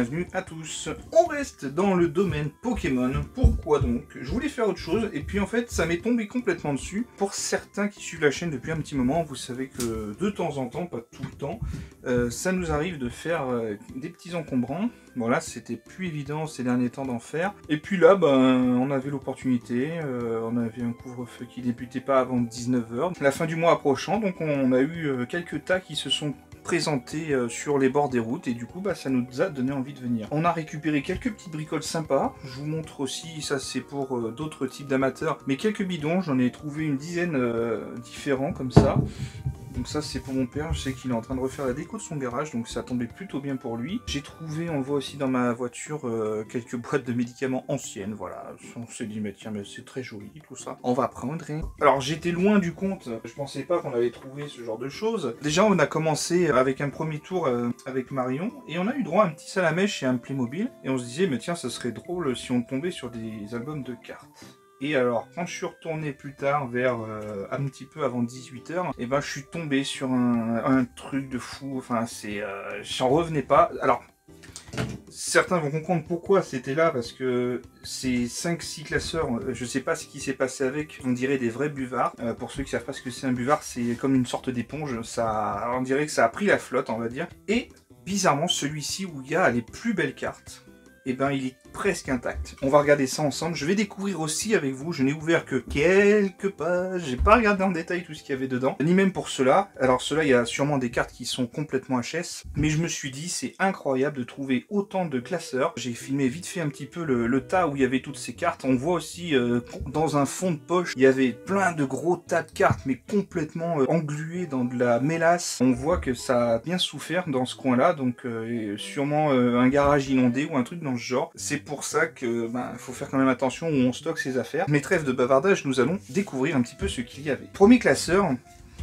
bienvenue à tous. On reste dans le domaine Pokémon. Pourquoi donc? Je voulais faire autre chose et puis en fait ça m'est tombé complètement dessus. Pour certains qui suivent la chaîne depuis un petit moment, vous savez que de temps en temps, pas tout le temps, ça nous arrive de faire des petits encombrants. Bon là c'était plus évident ces derniers temps d'en faire. Et puis là on avait l'opportunité, on avait un couvre-feu qui débutait pas avant 19 h. La fin du mois approchant, donc on a eu quelques tas qui se sont présentés sur les bords des routes et du coup ça nous a donné envie de venir. On a récupéré quelques petites bricoles sympas, je vous montre aussi, ça c'est pour d'autres types d'amateurs, mais quelques bidons, j'en ai trouvé une dizaine différents comme ça. Donc ça c'est pour mon père, je sais qu'il est en train de refaire la déco de son garage, donc ça tombait plutôt bien pour lui. J'ai trouvé, on le voit aussi dans ma voiture, quelques boîtes de médicaments anciennes, voilà. On s'est dit mais tiens mais c'est très joli tout ça, on va prendre. Alors j'étais loin du compte, je pensais pas qu'on avait trouvé ce genre de choses. Déjà on a commencé avec un premier tour avec Marion, et on a eu droit à un petit salamèche et un Playmobil, et on se disait mais tiens ça serait drôle si on tombait sur des albums de cartes. Et alors, quand je suis retourné plus tard, vers un petit peu avant 18 h, et je suis tombé sur un truc de fou, enfin j'en revenais pas. Alors, certains vont comprendre pourquoi c'était là, parce que ces 5-6 classeurs, je sais pas ce qui s'est passé avec, on dirait des vrais buvards. Pour ceux qui savent pas ce que c'est un buvard, c'est comme une sorte d'éponge, on dirait que ça a pris la flotte, on va dire. Et bizarrement, celui-ci où il y a les plus belles cartes, il est presque intact. On va regarder ça ensemble. Je vais découvrir aussi avec vous. Je n'ai ouvert que quelques pages. J'ai pas regardé en détail tout ce qu'il y avait dedans. Ni même pour cela. Alors cela, il y a sûrement des cartes qui sont complètement HS. Mais je me suis dit, c'est incroyable de trouver autant de classeurs. J'ai filmé vite fait un petit peu le tas où il y avait toutes ces cartes. On voit aussi dans un fond de poche, il y avait plein de gros tas de cartes, mais complètement engluées dans de la mélasse. On voit que ça a bien souffert dans ce coin-là. Donc sûrement un garage inondé ou un truc dans ce genre. C'est pour ça que faut faire quand même attention où on stocke ses affaires. Mais trêve de bavardage, nous allons découvrir un petit peu ce qu'il y avait. Premier classeur.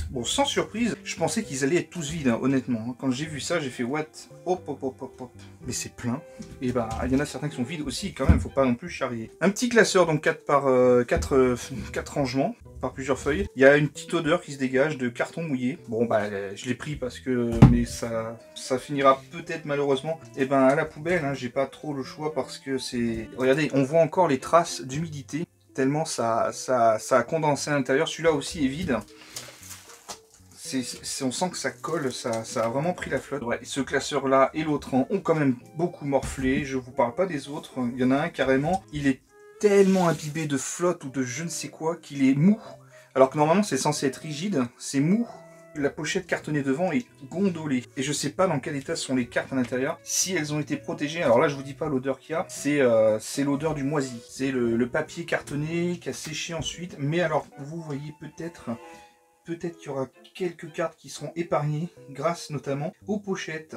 Bon, sans surprise, je pensais qu'ils allaient être tous vides, hein, honnêtement. Quand j'ai vu ça, j'ai fait what? Hop, hop, hop, hop, hop. Mais c'est plein. Et il y en a certains qui sont vides aussi, quand même, faut pas non plus charrier. Un petit classeur, donc 4 par 4 rangements, par plusieurs feuilles. Il y a une petite odeur qui se dégage de carton mouillé. Bon, je l'ai pris parce que... Mais ça finira peut-être malheureusement. Et à la poubelle, hein, j'ai pas trop le choix parce que c'est... Regardez, on voit encore les traces d'humidité. Tellement ça a condensé à l'intérieur. Celui-là aussi est vide. On sent que ça colle, ça a vraiment pris la flotte. Ouais, ce classeur-là et l'autre ont quand même beaucoup morflé. Je vous parle pas des autres. Il y en a un carrément, il est tellement imbibé de flotte ou de je ne sais quoi qu'il est mou. Alors que normalement c'est censé être rigide, c'est mou. La pochette cartonnée devant est gondolée. Et je sais pas dans quel état sont les cartes à l'intérieur. Si elles ont été protégées, alors là je vous dis pas l'odeur qu'il y a, c'est l'odeur du moisi. C'est le papier cartonné qui a séché ensuite. Mais alors vous voyez peut-être qu'il y aura quelques cartes qui seront épargnées, grâce notamment aux pochettes.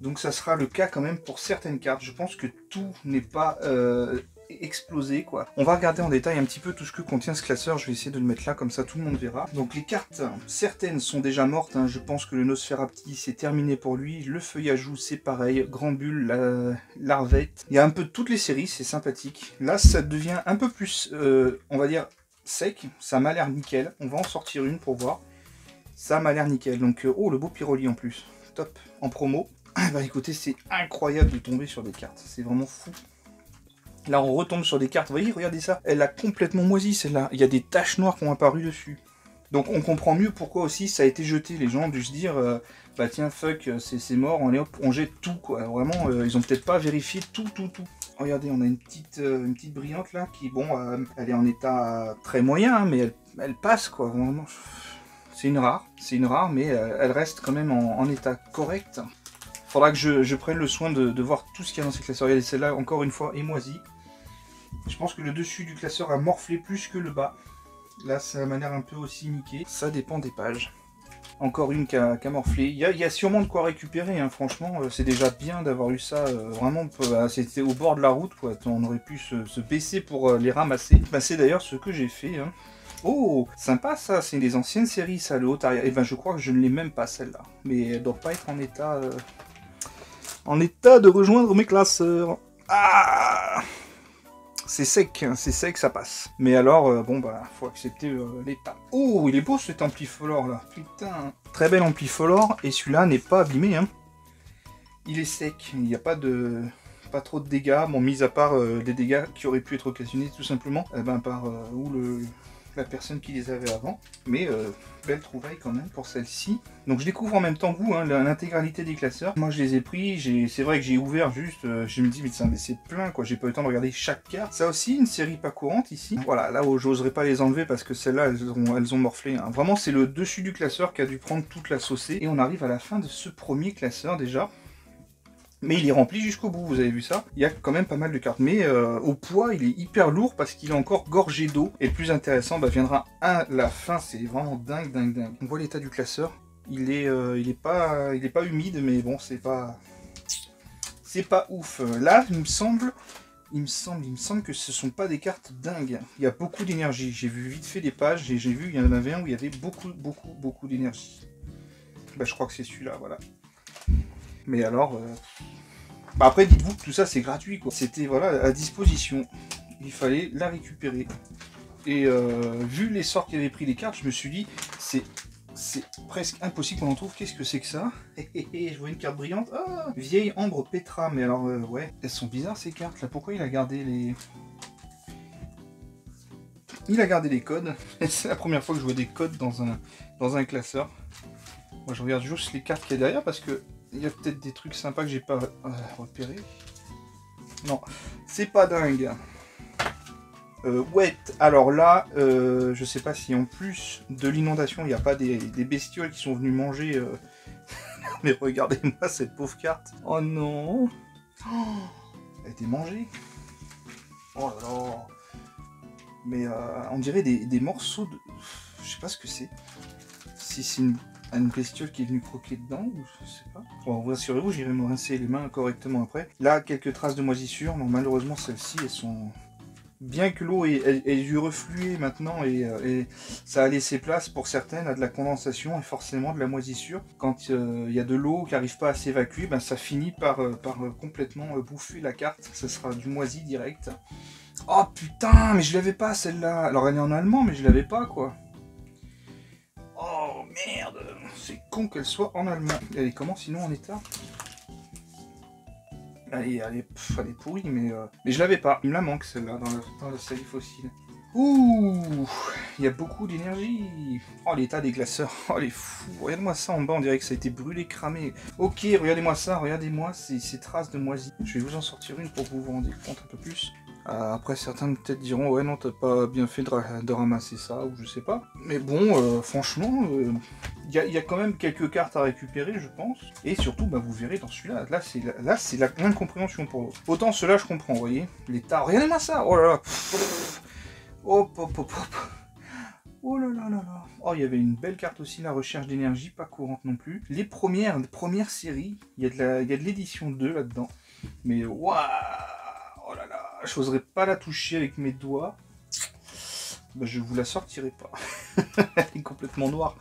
Donc ça sera le cas quand même pour certaines cartes. Je pense que tout n'est pas explosé, quoi. On va regarder en détail un petit peu tout ce que contient ce classeur. Je vais essayer de le mettre là, comme ça tout le monde verra. Donc les cartes, certaines sont déjà mortes, hein. Je pense que le Nosferapti c'est terminé pour lui. Le Feuillajou c'est pareil. Grand Bulle, la Larvette. Il y a un peu de toutes les séries, c'est sympathique. Là ça devient un peu plus, on va dire, sec, ça m'a l'air nickel. On va en sortir une pour voir. Ça m'a l'air nickel. Donc, oh, le beau Pyroli en plus. Top, en promo. Écoutez, c'est incroyable de tomber sur des cartes. C'est vraiment fou. Là, on retombe sur des cartes. Vous voyez, regardez ça. Elle a complètement moisi, celle-là. Il y a des taches noires qui ont apparu dessus. Donc, on comprend mieux pourquoi aussi ça a été jeté. Les gens ont dû se dire, tiens, fuck, c'est mort. On jette tout, quoi. Vraiment, ils ont peut-être pas vérifié tout. Regardez, on a une petite brillante là qui, bon, elle est en état très moyen, hein, mais elle passe, quoi. Vraiment, c'est une rare, mais elle reste quand même en état correct. Faudra que je prenne le soin de voir tout ce qu'il y a dans ces classeurs. Regardez, celle-là, encore une fois, est moisie. Je pense que le dessus du classeur a morflé plus que le bas. Là, ça m'a l'air un peu aussi niqué. Ça dépend des pages. Encore une qui a morflé. Il y a sûrement de quoi récupérer, hein. Franchement, c'est déjà bien d'avoir eu ça. Vraiment, c'était au bord de la route, quoi. On aurait pu se baisser pour les ramasser. C'est d'ailleurs ce que j'ai fait, hein. Oh, sympa ça, c'est des anciennes séries, ça, le haut arrière. Et je crois que je ne l'ai même pas, celle-là. Mais elle doit pas être en état de rejoindre mes classeurs. Ah! C'est sec, ça passe. Mais alors, faut accepter l'état. Oh, il est beau cet Amplifolor là. Putain. Très bel Amplifolor, et celui-là n'est pas abîmé, hein. Il est sec, il n'y a pas trop de dégâts, bon, mis à part des dégâts qui auraient pu être occasionnés tout simplement par la personne qui les avait avant. Mais belle trouvaille quand même pour celle-ci. Donc je découvre en même temps que vous l'intégralité des classeurs. Moi je les ai pris, c'est vrai que j'ai ouvert juste, je me dis mais c'est plein quoi, j'ai pas eu le temps de regarder chaque carte. Ça aussi une série pas courante ici. Voilà, là où j'oserais pas les enlever parce que celles-là elles ont morflé. Hein. Vraiment c'est le dessus du classeur qui a dû prendre toute la saucée. Et on arrive à la fin de ce premier classeur déjà. Mais il est rempli jusqu'au bout, vous avez vu ça. Il y a quand même pas mal de cartes. Mais au poids, il est hyper lourd parce qu'il est encore gorgé d'eau. Et le plus intéressant viendra à la fin. C'est vraiment dingue, dingue, dingue. On voit l'état du classeur. Il est pas humide, mais bon, c'est pas ouf. Là, il me semble que ce sont pas des cartes dingues. Il y a beaucoup d'énergie. J'ai vu vite fait des pages et j'ai vu il y en avait un où il y avait beaucoup d'énergie. Bah, je crois que c'est celui-là, voilà. Mais alors, après dites-vous que tout ça c'est gratuit quoi. C'était voilà à disposition. Il fallait la récupérer. Et vu les sorts qui avaient pris les cartes, je me suis dit c'est presque impossible qu'on en trouve. Qu'est-ce que c'est que ça? Je vois une carte brillante. Ah, vieille ambre Petra. Mais alors ouais, elles sont bizarres ces cartes là. Pourquoi il a gardé les... Il a gardé les codes. C'est la première fois que je vois des codes dans un classeur. Moi je regarde juste les cartes qu'il y a derrière parce que il y a peut-être des trucs sympas que j'ai pas repérés. Non, c'est pas dingue. Ouais, alors là, je sais pas si en plus de l'inondation, il n'y a pas des bestioles qui sont venues manger. Mais regardez-moi cette pauvre carte. Oh non. Elle a été mangée. Oh là là. Mais on dirait des morceaux de... Je sais pas ce que c'est. Si c'est une bestiole qui est venue croquer dedans, ou je sais pas. Bon, rassurez-vous, j'irai me rincer les mains correctement après. Là, quelques traces de moisissure. Non, malheureusement, celles-ci, elles sont... Bien que l'eau ait dû refluer maintenant et ça a laissé place pour certaines à de la condensation et forcément de la moisissure. Quand il y a de l'eau qui n'arrive pas à s'évacuer, ça finit par complètement bouffer la carte. Ça sera du moisi direct. Oh putain, mais je l'avais pas celle-là. Alors elle est en allemand, mais je l'avais pas quoi. Oh merde, c'est con qu'elle soit en allemand. Elle est comment sinon en état? Elle est pourrie, mais je l'avais pas. Il me la manque celle-là dans la série fossile. Ouh, il y a beaucoup d'énergie. Oh l'état des classeurs, oh les fous. Regardez-moi ça en bas, on dirait que ça a été brûlé, cramé. Ok, regardez-moi ça, regardez-moi ces traces de moisi. Je vais vous en sortir une pour que vous vous rendiez compte un peu plus. Après certains peut-être diront ouais non t'as pas bien fait de ramasser ça ou je sais pas. Mais bon franchement il y a quand même quelques cartes à récupérer je pense. Et surtout vous verrez dans celui-là, là c'est l'incompréhension pour l'autre. Autant ceux-là je comprends, vous voyez. Les tas, regardez-moi ça, oh là là. Hop hop hop hop. Oh là là là là. Oh il y avait une belle carte aussi, la recherche d'énergie, pas courante non plus. Les premières séries, il y a de l'édition 2 là-dedans. Mais waouh. Oh là là, j'oserais pas la toucher avec mes doigts. Je vous la sortirai pas. Elle est complètement noire.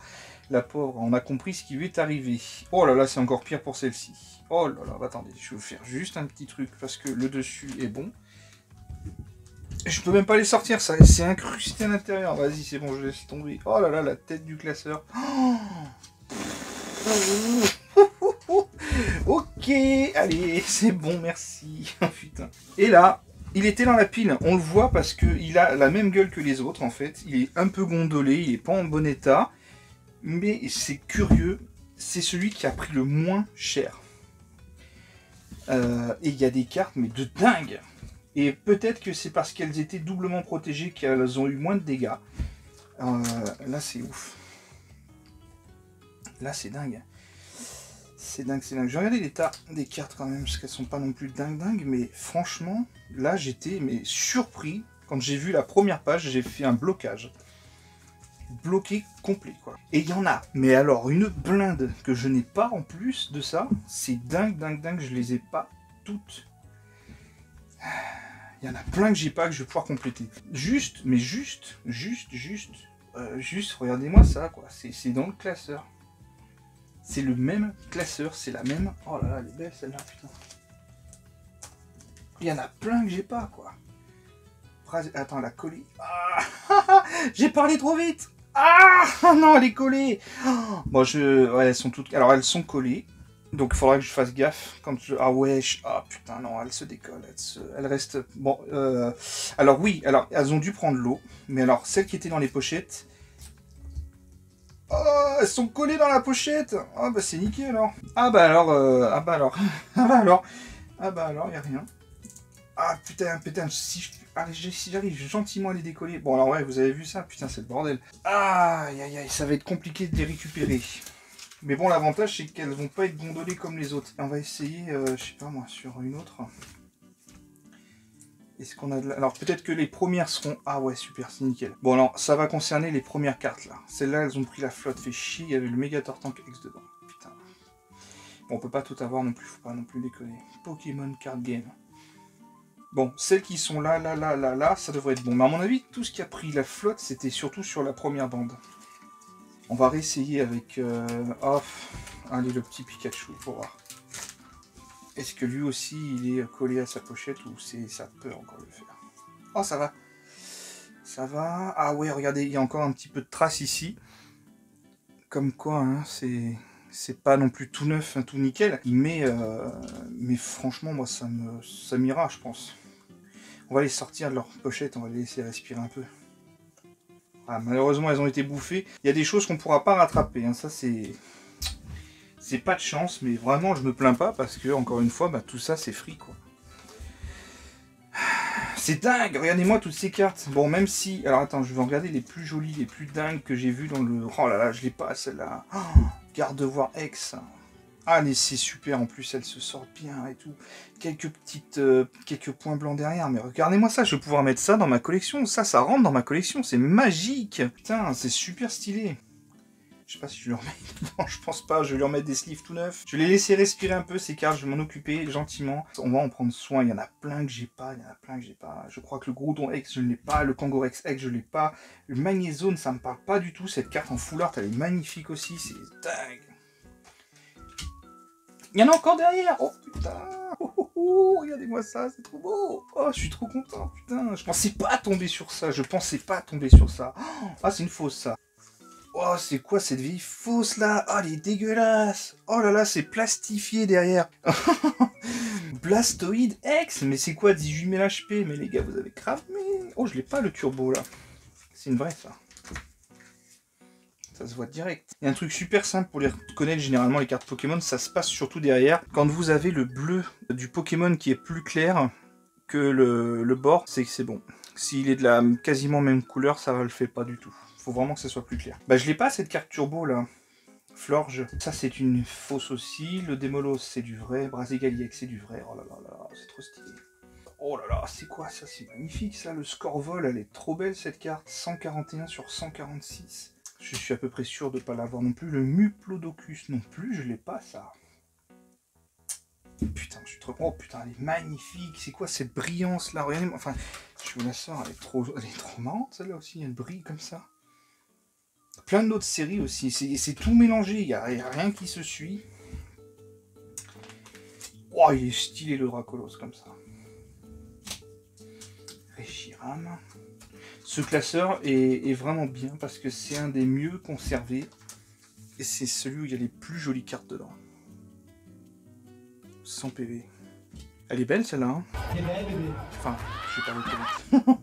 La pauvre, on a compris ce qui lui est arrivé. Oh là là, c'est encore pire pour celle-ci. Oh là là, attendez, je vais vous faire juste un petit truc parce que le dessus est bon. Je peux même pas les sortir, ça c'est incrusté à l'intérieur. Vas-y, c'est bon, je laisse tomber. Oh là là, la tête du classeur. Oh ok, allez, c'est bon, merci. Putain. Et là, il était dans la pile. On le voit parce qu'il a la même gueule que les autres, en fait. Il est un peu gondolé, il est pas en bon état. Mais c'est curieux, c'est celui qui a pris le moins cher. Et il y a des cartes, mais de dingue. Et peut-être que c'est parce qu'elles étaient doublement protégées qu'elles ont eu moins de dégâts. Là, c'est ouf. Là, c'est dingue. C'est dingue, c'est dingue. J'ai regardé l'état des cartes quand même, parce qu'elles sont pas non plus dingue, mais franchement, là j'étais surpris. Quand j'ai vu la première page, j'ai fait un blocage. Bloqué complet, quoi. Et il y en a, mais alors une blinde que je n'ai pas en plus de ça, c'est dingue, je les ai pas toutes. Il y en a plein que j'ai pas, que je vais pouvoir compléter. Juste, regardez-moi ça, quoi. C'est dans le classeur. C'est le même classeur, c'est la même... Oh là là, elle est belle celle-là, putain. Il y en a plein que j'ai pas, quoi. Attends, elle a collé. Ah j'ai parlé trop vite. Ah non, elle est collée. Bon, ouais, elles sont toutes... Alors, elles sont collées. Donc il faudra que je fasse gaffe quand je... Ah ouais, ah putain non, elle se décolle, elle reste... Bon, alors oui, alors elles ont dû prendre l'eau, mais alors celles qui étaient dans les pochettes... Oh, elles sont collées dans la pochette. Ah bah c'est niqué alors. Ah bah alors, ah bah alors, ah bah alors, ah bah alors, y a rien. Ah putain, putain, si j'arrive gentiment à les décoller... Bon alors ouais, vous avez vu ça, putain c'est le bordel. Aïe aïe aïe, ça va être compliqué de les récupérer. Mais bon, l'avantage, c'est qu'elles vont pas être gondolées comme les autres. On va essayer, je sais pas moi, sur une autre. Est-ce qu'on a de la... Alors, peut-être que les premières seront... Ah ouais, super, c'est nickel. Bon, alors, ça va concerner les premières cartes, là. Celles-là, elles ont pris la flotte, fait chier. Il y avait le Megator Tank X dedans. Putain. Bon, on peut pas tout avoir non plus, faut pas non plus déconner. Pokémon Card Game. Bon, celles qui sont là, ça devrait être bon. Mais à mon avis, tout ce qui a pris la flotte, c'était surtout sur la première bande. On va réessayer avec... allez, le petit Pikachu, pour voir. Est-ce que lui aussi, il est collé à sa pochette ou ça peut encore le faire? Oh, ça va. Ça va. Ah ouais, regardez, il y a encore un petit peu de traces ici. Comme quoi, hein, c'est pas non plus tout neuf, hein, tout nickel. Mais franchement, moi, ça m'ira, je pense. On va les sortir de leur pochette, on va les laisser respirer un peu. Ah, malheureusement, elles ont été bouffées. Il y a des choses qu'on pourra pas rattraper. Hein. Ça, c'est pas de chance, mais vraiment, je me plains pas parce que, encore une fois, bah, tout ça, c'est free, quoi. C'est dingue. Regardez-moi toutes ces cartes. Bon, même si... Alors, attends, je vais regarder les plus jolies, les plus dingues que j'ai vues dans le... Oh là là, je l'ai pas, celle-là. Oh, Gardevoir X. Ah, mais c'est super, en plus, elle se sort bien et tout. Quelques points blancs derrière, mais regardez-moi ça, je vais pouvoir mettre ça dans ma collection. Ça rentre dans ma collection, c'est magique. Putain, c'est super stylé. Je sais pas si je lui remets... Non, je pense pas, je vais lui remettre des sleeves tout neufs. Je vais les laisser respirer un peu, ces cartes, je vais m'en occuper gentiment. On va en prendre soin, il y en a plein que j'ai pas, Je crois que le Groudon X, je ne l'ai pas, le Kangorex X, je ne l'ai pas. Le Magnézone, ça me parle pas du tout. Cette carte en full art, elle est magnifique aussi, c'est dingue. Il y en a encore derrière. Oh putain. Regardez-moi ça, c'est trop beau. Oh, je suis trop content, putain. Je pensais pas tomber sur ça, Ah, c'est une fausse, ça. Oh, c'est quoi cette vieille fausse, là? Oh, elle est dégueulasse. Oh là là, c'est plastifié derrière. Blastoid X. Mais c'est quoi, 18 000 HP? Mais les gars, vous avez cramé. Oh, je l'ai pas, le turbo, là. C'est une vraie, ça. Ça se voit direct. Il y a un truc super simple pour les reconnaître généralement les cartes Pokémon, ça se passe surtout derrière. Quand vous avez le bleu du Pokémon qui est plus clair que le bord, c'est que c'est bon. S'il est de la quasiment même couleur, ça ne le fait pas du tout. Faut vraiment que ça soit plus clair. Bah je l'ai pas cette carte turbo là. Florge, ça c'est une fausse aussi. Le Démolos c'est du vrai. Brazigaliex c'est du vrai. Oh là là là, c'est trop stylé. Oh là là, c'est quoi ça? C'est magnifique ça. Le Scorvol, elle est trop belle cette carte. 141 sur 146. Je suis à peu près sûr de ne pas l'avoir non plus. Le Muplodocus non plus, je l'ai pas ça. Putain, je suis trop... Oh putain, elle est magnifique. C'est quoi cette brillance là? Regardez, enfin, je vous la sors, elle est trop marrante celle-là aussi. Elle brille comme ça. Plein d'autres séries aussi. C'est tout mélangé, il n'y a rien qui se suit. Oh, il est stylé le Dracolos comme ça. Reshiram. Ce classeur est vraiment bien parce que c'est un des mieux conservés. Et c'est celui où il y a les plus jolies cartes dedans. 100 PV. Elle est belle celle-là, hein? Elle est belle, bébé. Enfin, je vais parler trop vite.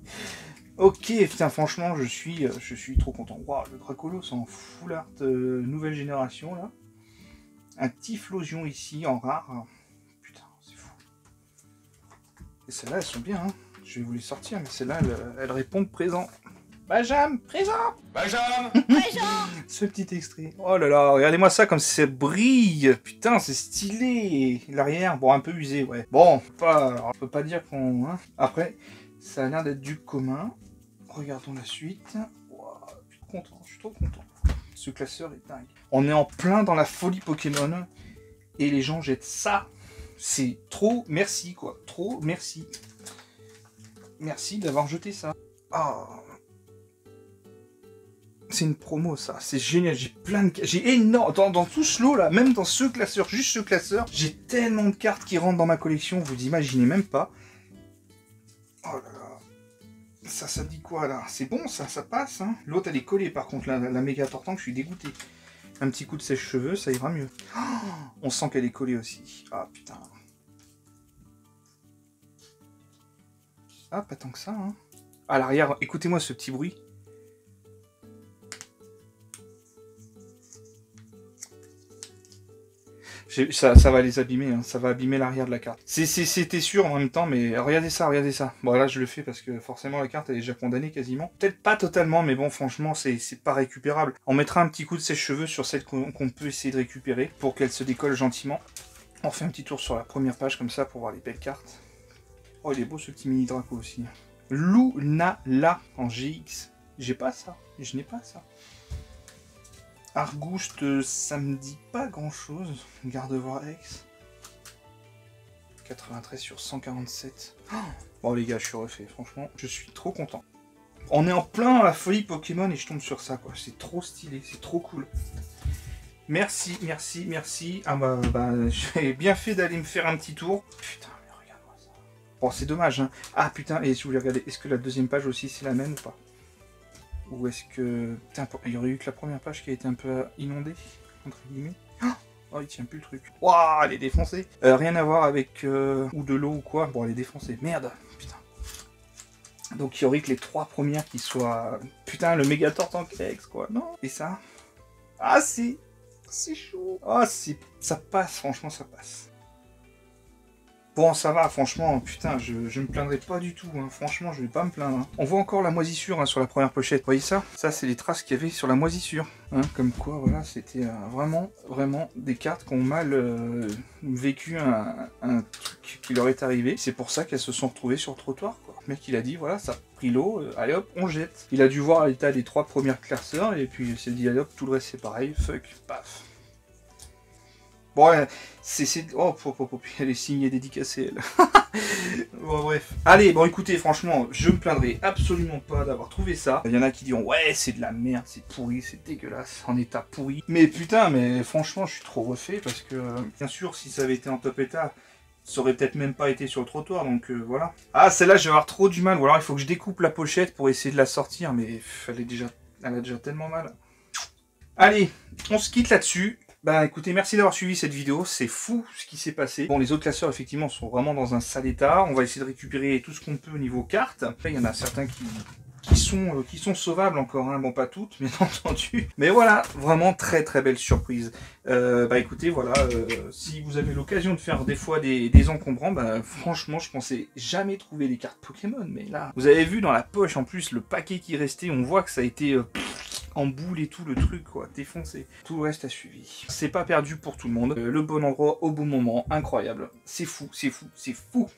Ok, putain, franchement, je suis trop content. Waouh, le Dracolos en full art nouvelle génération, là. Un Typhlosion ici, en rare. Putain, c'est fou. Et celles-là, elles sont bien, hein. Je vais vous les sortir, mais celles-là, elles répondent présent. Benjamin, présent. Benjamin. Présent. Ce petit extrait. Oh là là, regardez-moi ça comme ça brille. Putain, c'est stylé. L'arrière, bon, un peu usé, ouais. Bon, on peut pas dire qu'on... Hein. Après, ça a l'air d'être du commun. Regardons la suite. Wow, je suis content, je suis trop content. Ce classeur est dingue. On est en plein dans la folie Pokémon. Et les gens jettent ça. C'est trop merci, quoi. Trop merci. Merci d'avoir jeté ça. Oh. C'est une promo, ça. C'est génial. J'ai plein de... J'ai énorme... Dans tout ce lot, là, même dans ce classeur, juste ce classeur, j'ai tellement de cartes qui rentrent dans ma collection, vous imaginez même pas. Oh là là. Ça dit quoi, là? C'est bon, ça passe, hein. L'autre, elle est collée, par contre, la méga tortante, je suis dégoûté. Un petit coup de sèche-cheveux, ça ira mieux. Oh, on sent qu'elle est collée aussi. Ah putain. Ah, pas tant que ça, hein. À l'arrière, écoutez-moi ce petit bruit. Ça va les abîmer, hein. Ça va abîmer l'arrière de la carte. C'était sûr en même temps, mais regardez ça, regardez ça. Bon là je le fais parce que forcément la carte elle est déjà condamnée quasiment. Peut-être pas totalement, mais bon franchement c'est pas récupérable. On mettra un petit coup de sèche-cheveux sur celle qu'on peut essayer de récupérer pour qu'elle se décolle gentiment. On fait un petit tour sur la première page comme ça pour voir les belles cartes. Oh il est beau ce petit mini Draco aussi. Lunala en GX. J'ai pas ça, je n'ai pas ça. Argouste, ça me dit pas grand chose. Gardevoir-X. 93 sur 147. Oh bon les gars, je suis refait. Franchement, je suis trop content. On est en plein dans la folie Pokémon et je tombe sur ça, quoi. C'est trop stylé, c'est trop cool. Merci, merci, merci. Ah bah j'ai bien fait d'aller me faire un petit tour. Putain, mais regarde-moi ça. Bon, c'est dommage, hein. Ah putain, et si vous voulez regarder, est-ce que la deuxième page aussi c'est la même ou pas? Ou est-ce que... Putain, il y aurait eu que la première page qui a été un peu inondée, entre guillemets. Oh, il tient plus le truc. Waouh, elle est défoncée. Rien à voir avec... ou de l'eau ou quoi. Bon, elle est défoncée. Merde, putain. Donc il y aurait que les 3 premières qui soient... Putain, le Mégator Tankex, quoi. Non. Et ça? Ah, si. C'est chaud. Ah, si. Ça passe, franchement, ça passe. Bon, ça va, franchement, putain, je me plaindrai pas du tout, hein. Franchement, je vais pas me plaindre. Hein. On voit encore la moisissure hein, sur la première pochette, vous voyez ça? Ça, c'est les traces qu'il y avait sur la moisissure. Hein. Comme quoi, voilà, c'était vraiment des cartes qui ont mal vécu un truc qui leur est arrivé. C'est pour ça qu'elles se sont retrouvées sur le trottoir, quoi. Le mec, il a dit, voilà, ça a pris l'eau, allez hop, on jette. Il a dû voir l'état des 3 premières classeurs, et puis il s'est dit, allez hop, tout le reste c'est pareil, fuck, paf. Bon, c'est... Oh, elle est signée dédicacée, elle. Bon, bref. Allez, bon, écoutez, franchement, je me plaindrai absolument pas d'avoir trouvé ça. Il y en a qui diront, ouais, c'est de la merde, c'est pourri, c'est dégueulasse, en état pourri. Mais putain, mais franchement, je suis trop refait, parce que, bien sûr, si ça avait été en top état, ça aurait peut-être même pas été sur le trottoir, donc voilà. Ah, celle-là, je vais avoir trop du mal, ou alors il faut que je découpe la pochette pour essayer de la sortir, mais elle a déjà tellement mal. Allez, on se quitte là-dessus. Bah écoutez, merci d'avoir suivi cette vidéo, c'est fou ce qui s'est passé. Bon, les autres classeurs effectivement sont vraiment dans un sale état, on va essayer de récupérer tout ce qu'on peut au niveau cartes. Après il y en a certains qui sont sauvables encore, hein. Bon pas toutes bien entendu. Mais voilà, vraiment très belle surprise. Bah écoutez, voilà, si vous avez l'occasion de faire des fois des encombrants, bah franchement je pensais jamais trouver des cartes Pokémon, mais là, vous avez vu dans la poche en plus le paquet qui restait, on voit que ça a été... en boule et tout le truc quoi, défoncé. Tout le reste a suivi. C'est pas perdu pour tout le monde. Le bon endroit au bon moment, incroyable. C'est fou, c'est fou, c'est fou.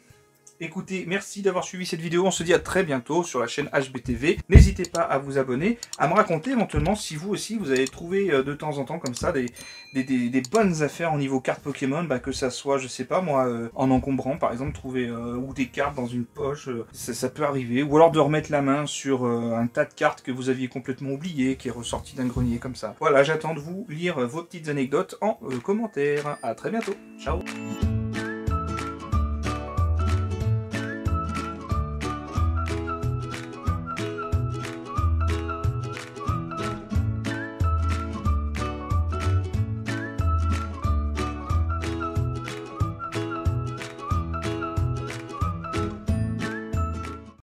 Écoutez, merci d'avoir suivi cette vidéo, on se dit à très bientôt sur la chaîne HBTV. N'hésitez pas à vous abonner, à me raconter éventuellement si vous aussi vous avez trouvé de temps en temps comme ça des bonnes affaires au niveau cartes Pokémon, bah, que ça soit, je sais pas moi, en encombrant par exemple, trouver ou des cartes dans une poche, ça peut arriver, ou alors de remettre la main sur un tas de cartes que vous aviez complètement oublié, qui est ressorti d'un grenier comme ça. Voilà, j'attends de vous lire vos petites anecdotes en commentaire. À très bientôt, ciao.